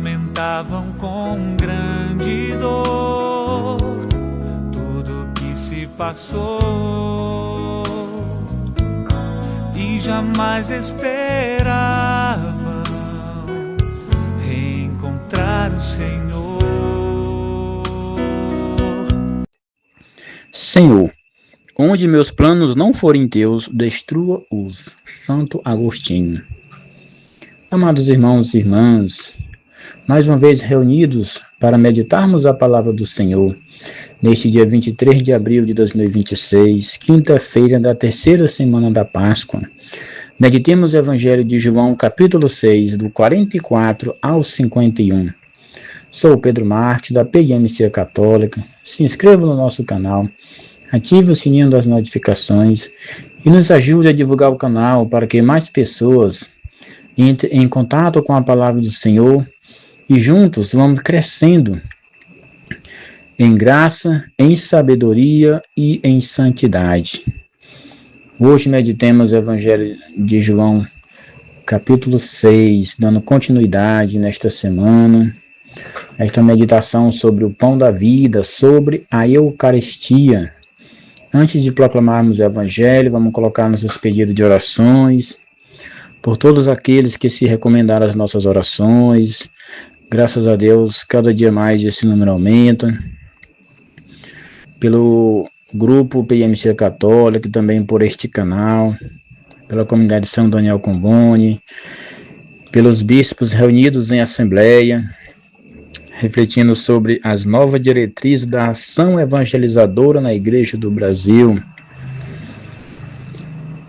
comentavam com grande dor tudo que se passou e jamais esperavam reencontrar o Senhor. Senhor, onde meus planos não forem teus, destrua-os. Santo Agostinho. Amados irmãos e irmãs, mais uma vez reunidos para meditarmos a palavra do Senhor, neste dia 23 de abril de 2026, quinta-feira da terceira semana da Páscoa. Meditemos o Evangelho de João, capítulo 6, do 44 ao 51. Sou Pedro Marques, da PIMC Católica. Se inscreva no nosso canal, ative o sininho das notificações e nos ajude a divulgar o canal para que mais pessoas entrem em contato com a palavra do Senhor e juntos vamos crescendo em graça, em sabedoria e em santidade. Hoje meditemos o Evangelho de João, capítulo 6, dando continuidade nesta semana, esta meditação sobre o pão da vida, sobre a Eucaristia. Antes de proclamarmos o Evangelho, vamos colocar nossos pedidos de orações, por todos aqueles que se recomendaram as nossas orações. Graças a Deus, cada dia mais esse número aumenta. Pelo grupo PIMC Católica, também por este canal, pela comunidade São Daniel Comboni, pelos bispos reunidos em assembleia, refletindo sobre as novas diretrizes da ação evangelizadora na Igreja do Brasil.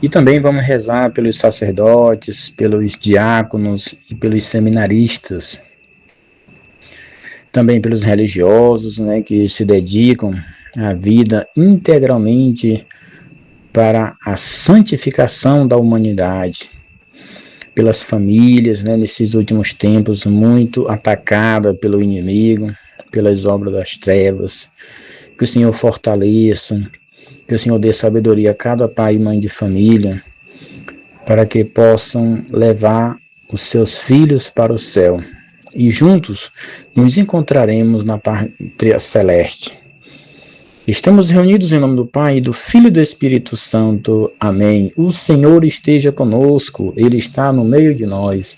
E também vamos rezar pelos sacerdotes, pelos diáconos e pelos seminaristas. Também pelos religiosos, que se dedicam à vida integralmente para a santificação da humanidade. Pelas famílias, nesses últimos tempos, muito atacada pelo inimigo, pelas obras das trevas. Que o Senhor fortaleça, que o Senhor dê sabedoria a cada pai e mãe de família, para que possam levar os seus filhos para o céu. E juntos nos encontraremos na pátria celeste. Estamos reunidos em nome do Pai, do Filho e do Espírito Santo. Amém. O Senhor esteja conosco, Ele está no meio de nós.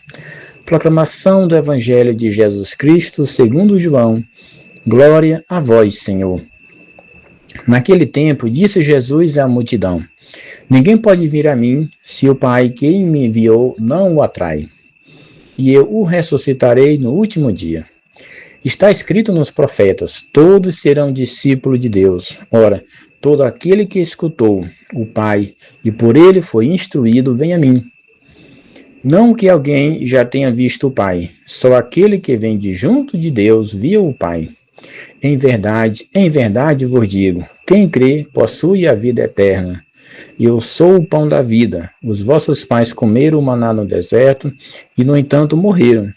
Proclamação do Evangelho de Jesus Cristo, segundo João. Glória a vós, Senhor. Naquele tempo, disse Jesus à multidão: ninguém pode vir a mim, se o Pai que me enviou não o atrai. E eu o ressuscitarei no último dia. Está escrito nos profetas: todos serão discípulos de Deus. Ora, todo aquele que escutou o Pai e por ele foi instruído, vem a mim. Não que alguém já tenha visto o Pai, só aquele que vem de junto de Deus viu o Pai. Em verdade vos digo, quem crê possui a vida eterna. Eu sou o pão da vida. Os vossos pais comeram o maná no deserto e, no entanto, morreram.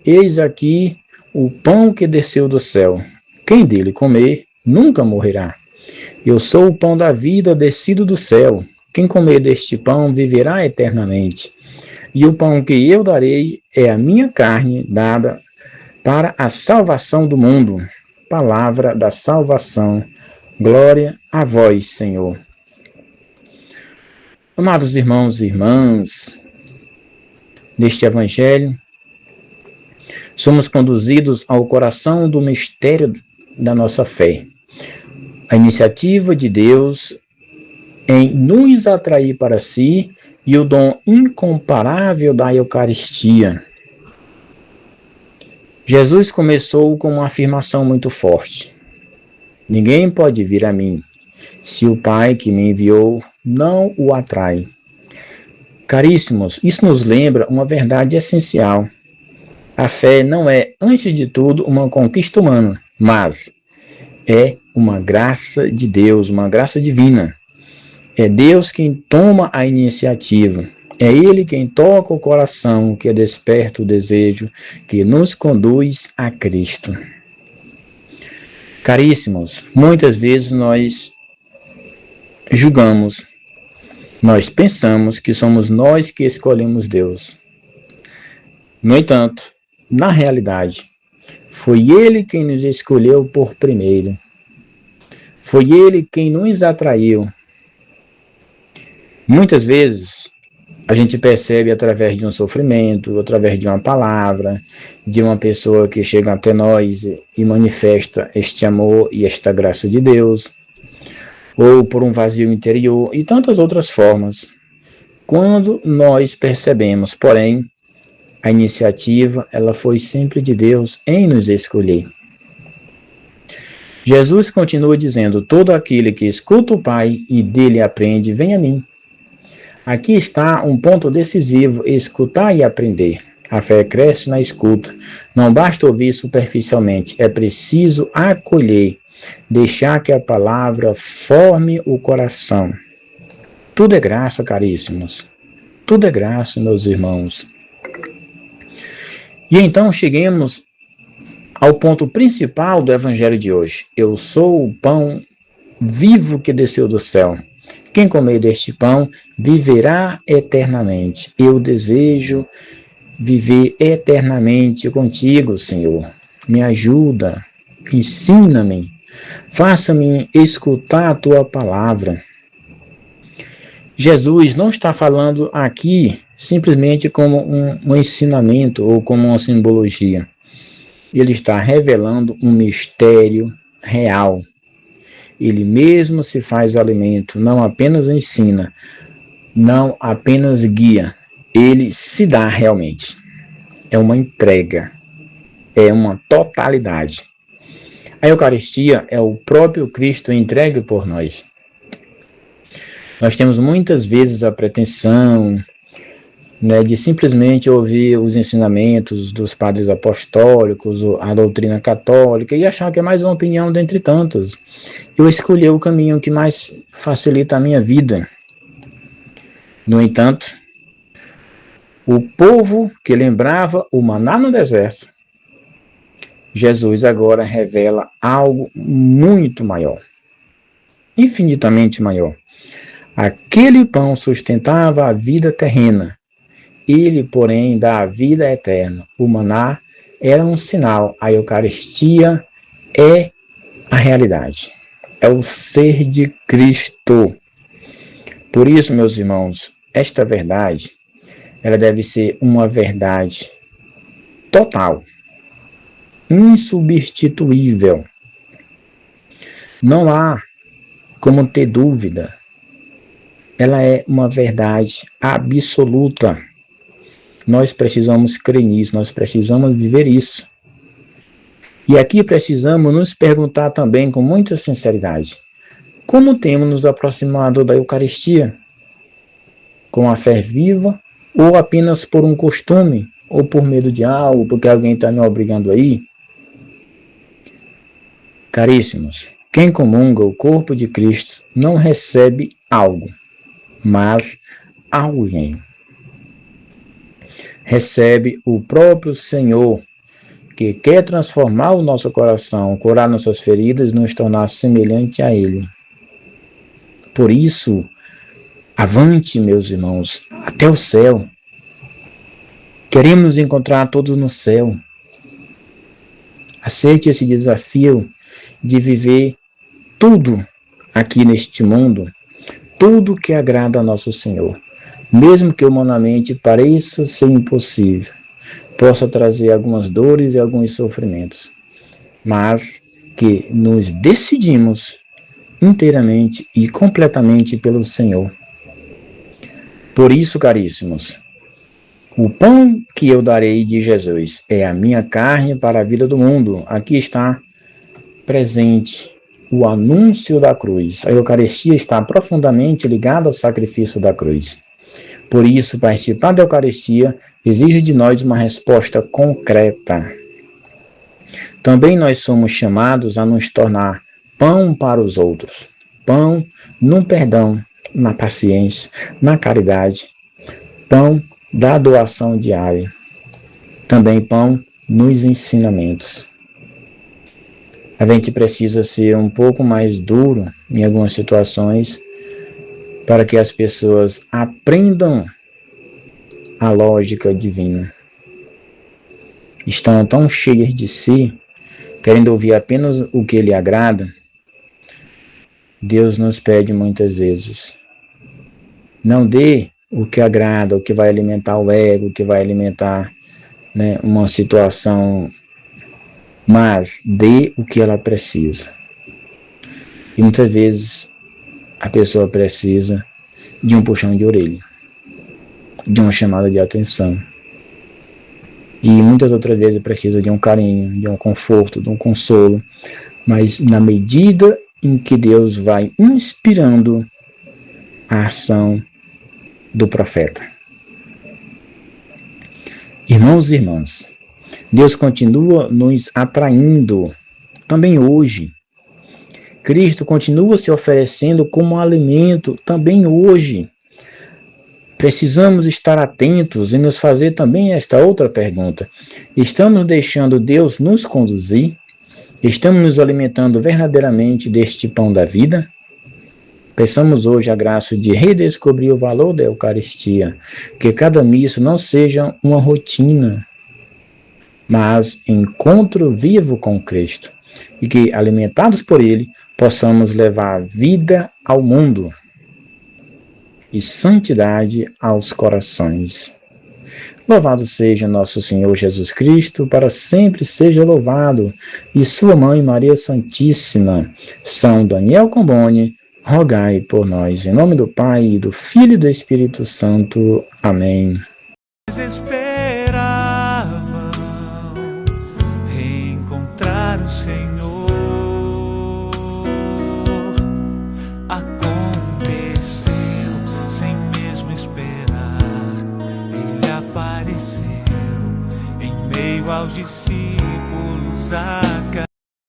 Eis aqui o pão que desceu do céu. Quem dele comer, nunca morrerá. Eu sou o pão da vida descido do céu. Quem comer deste pão viverá eternamente. E o pão que eu darei é a minha carne dada para a salvação do mundo. Palavra da salvação. Glória a vós, Senhor. Amados irmãos e irmãs, neste Evangelho, somos conduzidos ao coração do mistério da nossa fé. A iniciativa de Deus em nos atrair para si e o dom incomparável da Eucaristia. Jesus começou com uma afirmação muito forte: ninguém pode vir a mim, se o Pai que me enviou não o atrai. Caríssimos, isso nos lembra uma verdade essencial. A fé não é, antes de tudo, uma conquista humana, mas é uma graça de Deus, uma graça divina. É Deus quem toma a iniciativa. É Ele quem toca o coração, que desperta o desejo, que nos conduz a Cristo. Caríssimos, muitas vezes nós julgamos, nós pensamos que somos nós que escolhemos Deus. No entanto, na realidade, foi Ele quem nos escolheu por primeiro. Foi Ele quem nos atraiu. Muitas vezes, a gente percebe através de um sofrimento, através de uma palavra, de uma pessoa que chega até nós e manifesta este amor e esta graça de Deus, ou por um vazio interior e tantas outras formas. Quando nós percebemos, porém, a iniciativa, ela foi sempre de Deus em nos escolher. Jesus continua dizendo: todo aquele que escuta o Pai e dele aprende, vem a mim. Aqui está um ponto decisivo: escutar e aprender. A fé cresce na escuta. Não basta ouvir superficialmente, é preciso acolher, deixar que a palavra forme o coração. Tudo é graça, caríssimos. Tudo é graça, meus irmãos. E então cheguemos ao ponto principal do evangelho de hoje. Eu sou o pão vivo que desceu do céu. Quem comer deste pão viverá eternamente. Eu desejo viver eternamente contigo, Senhor. Me ajuda, ensina-me, faça-me escutar a tua palavra. Jesus não está falando aqui simplesmente como um ensinamento ou como uma simbologia. Ele está revelando um mistério real. Ele mesmo se faz alimento, não apenas ensina, não apenas guia, ele se dá realmente. É uma entrega, é uma totalidade. A Eucaristia é o próprio Cristo entregue por nós. Nós temos muitas vezes a pretensão, de simplesmente ouvir os ensinamentos dos padres apostólicos, a doutrina católica, e achar que é mais uma opinião dentre tantas. Eu escolhi o caminho que mais facilita a minha vida. No entanto, o povo que lembrava o maná no deserto, Jesus agora revela algo muito maior, infinitamente maior. Aquele pão sustentava a vida terrena, ele, porém, dá a vida eterna. O maná era um sinal, a Eucaristia é a realidade, é o ser de Cristo. Por isso, meus irmãos, esta verdade, ela deve ser uma verdade total, insubstituível. Não há como ter dúvida. Ela é uma verdade absoluta. Nós precisamos crer nisso, nós precisamos viver isso. E aqui precisamos nos perguntar também com muita sinceridade: como temos nos aproximado da Eucaristia? Com a fé viva ou apenas por um costume, ou por medo de algo, porque alguém está me obrigando aí? Caríssimos, quem comunga o corpo de Cristo não recebe algo, mas alguém. Recebe o próprio Senhor, que quer transformar o nosso coração, curar nossas feridas e nos tornar semelhante a Ele. Por isso, avante, meus irmãos, até o céu. Queremos nos encontrar todos no céu. Aceite esse desafio de viver tudo aqui neste mundo, tudo que agrada a nosso Senhor. Mesmo que humanamente pareça ser impossível, possa trazer algumas dores e alguns sofrimentos, mas que nos decidimos inteiramente e completamente pelo Senhor. Por isso, caríssimos, o pão que eu darei de Jesus é a minha carne para a vida do mundo. Aqui está presente o anúncio da cruz. A Eucaristia está profundamente ligada ao sacrifício da cruz. Por isso, participar da Eucaristia exige de nós uma resposta concreta. Também nós somos chamados a nos tornar pão para os outros. Pão no perdão, na paciência, na caridade. Pão da doação diária. Também pão nos ensinamentos. A gente precisa ser um pouco mais duro em algumas situações, para que as pessoas aprendam a lógica divina. estão tão cheias de si, querendo ouvir apenas o que lhe agrada, Deus nos pede muitas vezes: não dê o que agrada, o que vai alimentar o ego, o que vai alimentar, né, uma situação, mas dê o que ela precisa. E muitas vezes a pessoa precisa de um puxão de orelha, de uma chamada de atenção. E muitas outras vezes precisa de um carinho, de um conforto, de um consolo. Mas na medida em que Deus vai inspirando a ação do profeta. Irmãos e irmãs, Deus continua nos atraindo também hoje. Cristo continua se oferecendo como alimento também hoje. Precisamos estar atentos e nos fazer também esta outra pergunta: estamos deixando Deus nos conduzir? Estamos nos alimentando verdadeiramente deste pão da vida? Peçamos hoje a graça de redescobrir o valor da Eucaristia, que cada missa não seja uma rotina, mas encontro vivo com Cristo, e que, alimentados por Ele, possamos levar vida ao mundo e santidade aos corações. Louvado seja nosso Senhor Jesus Cristo, para sempre seja louvado, e sua Mãe Maria Santíssima, São Daniel Comboni, rogai por nós. Em nome do Pai, do Filho e do Espírito Santo. Amém. Esperavam reencontrar o Senhor. Aconteceu sem mesmo esperar. Ele apareceu em meio aos discípulos.